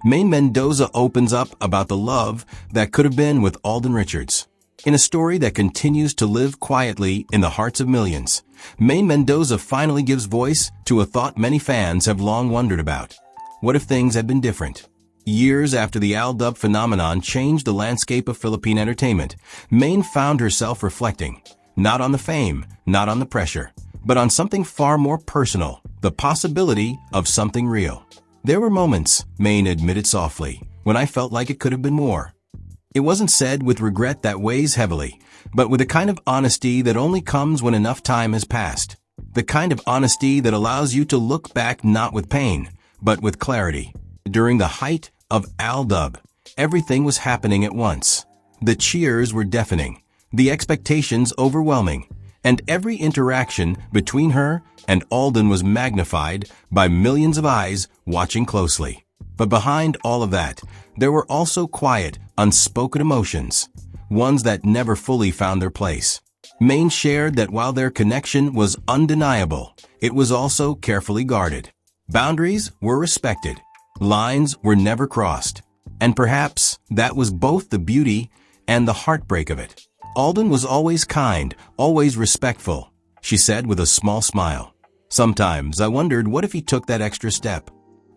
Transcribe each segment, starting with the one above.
Maine Mendoza opens up about the love that could have been with Alden Richards. In a story that continues to live quietly in the hearts of millions, Maine Mendoza finally gives voice to a thought many fans have long wondered about. What if things had been different? Years after the AlDub phenomenon changed the landscape of Philippine entertainment, Maine found herself reflecting, not on the fame, not on the pressure, but on something far more personal, the possibility of something real. There were moments, Maine admitted softly, when I felt like it could have been more. It wasn't said with regret that weighs heavily, but with a kind of honesty that only comes when enough time has passed. The kind of honesty that allows you to look back not with pain, but with clarity. During the height of AlDub, everything was happening at once. The cheers were deafening, the expectations overwhelming, and every interaction between her and Alden was magnified by millions of eyes watching closely. But behind all of that, there were also quiet, unspoken emotions, ones that never fully found their place. Maine shared that while their connection was undeniable, it was also carefully guarded. Boundaries were respected, lines were never crossed, and perhaps that was both the beauty and the heartbreak of it. Alden was always kind, always respectful, she said with a small smile. Sometimes I wondered what if he took that extra step.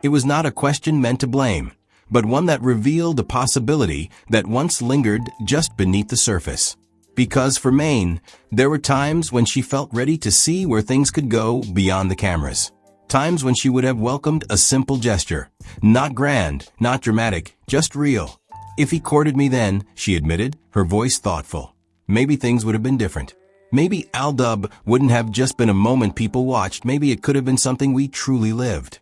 It was not a question meant to blame, but one that revealed a possibility that once lingered just beneath the surface. Because for Maine, there were times when she felt ready to see where things could go beyond the cameras. Times when she would have welcomed a simple gesture, not grand, not dramatic, just real. If he courted me then, she admitted, her voice thoughtful, maybe things would have been different. Maybe AlDub wouldn't have just been a moment people watched, maybe it could have been something we truly lived.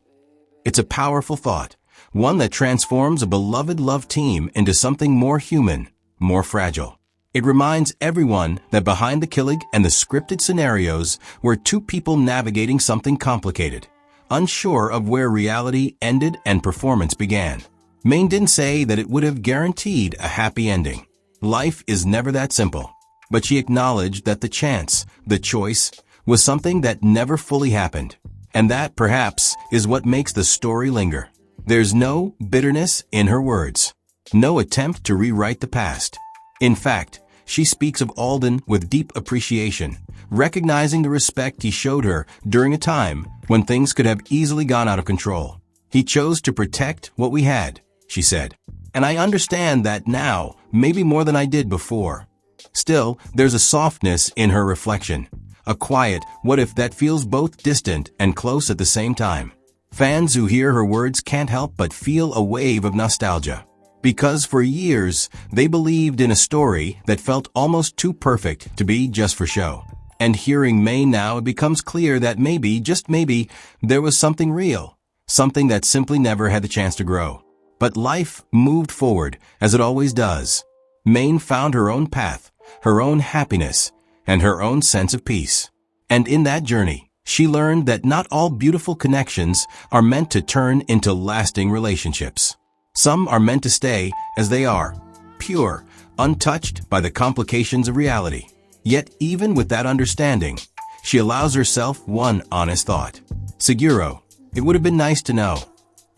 It's a powerful thought, one that transforms a beloved love team into something more human, more fragile. It reminds everyone that behind the killing and the scripted scenarios were two people navigating something complicated, unsure of where reality ended and performance began. Maine didn't say that it would have guaranteed a happy ending. Life is never that simple. But she acknowledged that the chance, the choice, was something that never fully happened. And that, perhaps, is what makes the story linger. There's no bitterness in her words, no attempt to rewrite the past. In fact, she speaks of Alden with deep appreciation, recognizing the respect he showed her during a time when things could have easily gone out of control. He chose to protect what we had, she said. And I understand that now, maybe more than I did before. Still, there's a softness in her reflection, a quiet what if that feels both distant and close at the same time. Fans who hear her words can't help but feel a wave of nostalgia. Because for years, they believed in a story that felt almost too perfect to be just for show. And hearing Maine now, it becomes clear that maybe, just maybe, there was something real, something that simply never had the chance to grow. But life moved forward, as it always does. Maine found her own path, her own happiness, and her own sense of peace. And in that journey, she learned that not all beautiful connections are meant to turn into lasting relationships. Some are meant to stay as they are, pure, untouched by the complications of reality. Yet even with that understanding, she allows herself one honest thought. Seguro, it would have been nice to know.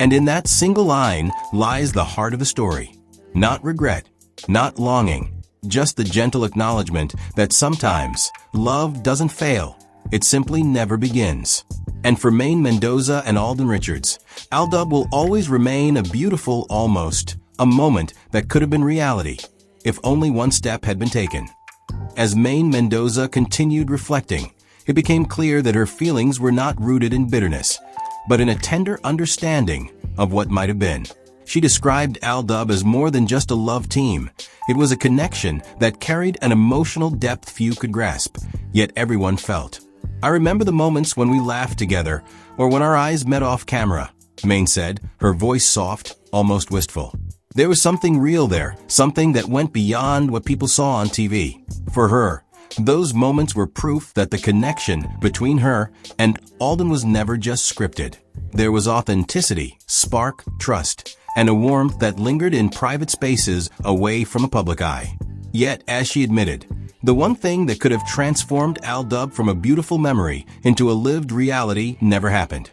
And in that single line lies the heart of the story. Not regret, not longing, just the gentle acknowledgement that sometimes love doesn't fail, it simply never begins. And for Maine Mendoza and Alden Richards, AlDub will always remain a beautiful almost, a moment that could have been reality, if only one step had been taken. As Maine Mendoza continued reflecting, it became clear that her feelings were not rooted in bitterness, but in a tender understanding of what might have been. She described AlDub as more than just a love team. It was a connection that carried an emotional depth few could grasp, yet everyone felt. I remember the moments when we laughed together, or when our eyes met off camera, Maine said, her voice soft, almost wistful. There was something real there, something that went beyond what people saw on TV. For her, those moments were proof that the connection between her and Alden was never just scripted. There was authenticity, spark, trust, and a warmth that lingered in private spaces away from a public eye. Yet, as she admitted, the one thing that could have transformed AlDub from a beautiful memory into a lived reality never happened.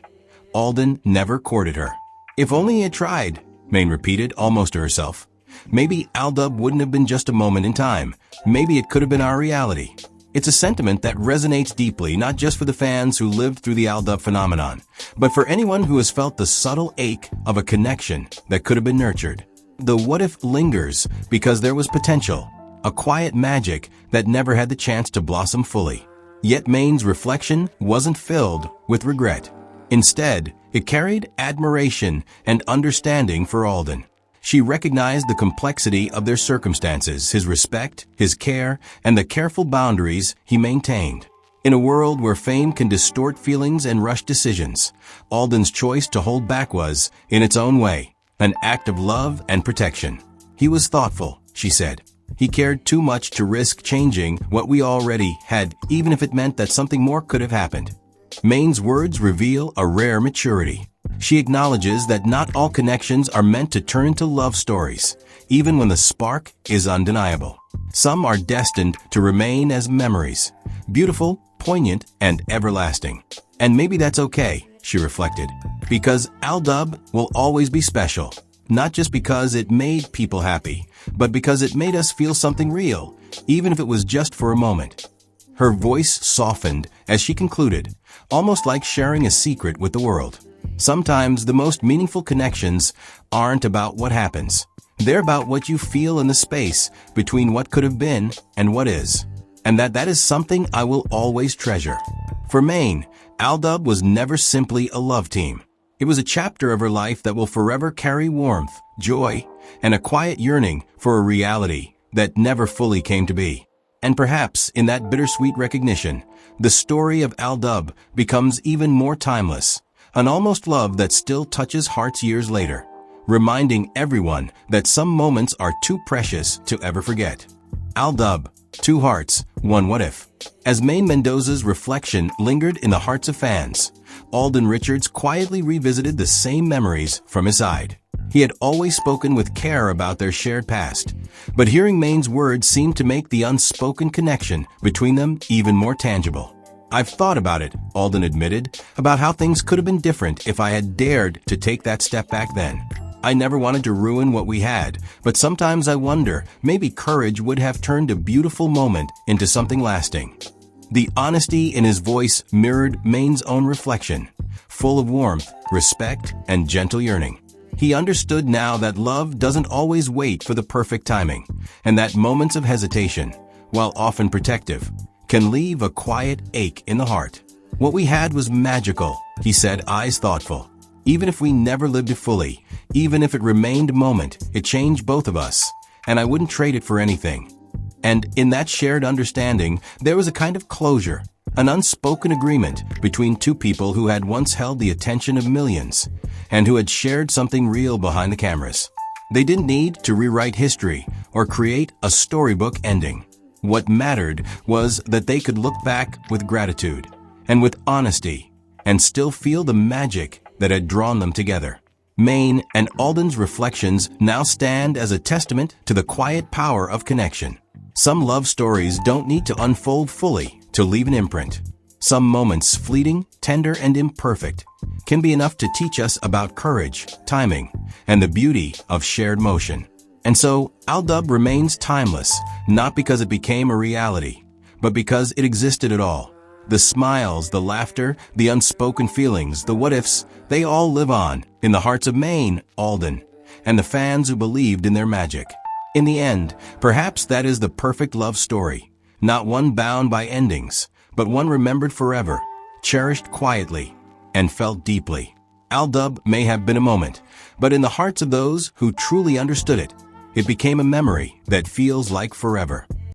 Alden never courted her. If only he had tried, Maine repeated, almost to herself. Maybe AlDub wouldn't have been just a moment in time. Maybe it could have been our reality. It's a sentiment that resonates deeply, not just for the fans who lived through the AlDub phenomenon, but for anyone who has felt the subtle ache of a connection that could have been nurtured. The what if lingers because there was potential, a quiet magic that never had the chance to blossom fully. Yet Maine's reflection wasn't filled with regret. Instead, it carried admiration and understanding for Alden. She recognized the complexity of their circumstances, his respect, his care, and the careful boundaries he maintained. In a world where fame can distort feelings and rush decisions, Alden's choice to hold back was, in its own way, an act of love and protection. He was thoughtful, she said. He cared too much to risk changing what we already had, even if it meant that something more could have happened. Maine's words reveal a rare maturity. She acknowledges that not all connections are meant to turn into love stories, even when the spark is undeniable. Some are destined to remain as memories, beautiful, poignant, and everlasting. And maybe that's okay, she reflected, because AlDub will always be special, not just because it made people happy, but because it made us feel something real, even if it was just for a moment. Her voice softened as she concluded, almost like sharing a secret with the world. Sometimes the most meaningful connections aren't about what happens. They're about what you feel in the space between what could have been and what is. And that is something I will always treasure. For Maine, AlDub was never simply a love team. It was a chapter of her life that will forever carry warmth, joy, and a quiet yearning for a reality that never fully came to be. And perhaps in that bittersweet recognition, the story of AlDub becomes even more timeless. An almost love that still touches hearts years later, reminding everyone that some moments are too precious to ever forget. AlDub, two hearts, one what if. As Maine Mendoza's reflection lingered in the hearts of fans, Alden Richards quietly revisited the same memories from his side. He had always spoken with care about their shared past, but hearing Maine's words seemed to make the unspoken connection between them even more tangible. I've thought about it, Alden admitted, about how things could have been different if I had dared to take that step back then. I never wanted to ruin what we had, but sometimes I wonder, maybe courage would have turned a beautiful moment into something lasting. The honesty in his voice mirrored Maine's own reflection, full of warmth, respect, and gentle yearning. He understood now that love doesn't always wait for the perfect timing, and that moments of hesitation, while often protective, can leave a quiet ache in the heart. What we had was magical, he said, eyes thoughtful. Even if we never lived it fully, even if it remained a moment, it changed both of us, and I wouldn't trade it for anything. And in that shared understanding, there was a kind of closure, an unspoken agreement between two people who had once held the attention of millions, and who had shared something real behind the cameras. They didn't need to rewrite history or create a storybook ending. What mattered was that they could look back with gratitude and with honesty and still feel the magic that had drawn them together. Maine and Alden's reflections now stand as a testament to the quiet power of connection. Some love stories don't need to unfold fully to leave an imprint. Some moments, fleeting, tender, and imperfect, can be enough to teach us about courage, timing, and the beauty of shared motion. And so, AlDub remains timeless, not because it became a reality, but because it existed at all. The smiles, the laughter, the unspoken feelings, the what-ifs, they all live on in the hearts of Maine, Alden, and the fans who believed in their magic. In the end, perhaps that is the perfect love story, not one bound by endings, but one remembered forever, cherished quietly, and felt deeply. AlDub may have been a moment, but in the hearts of those who truly understood it, it became a memory that feels like forever.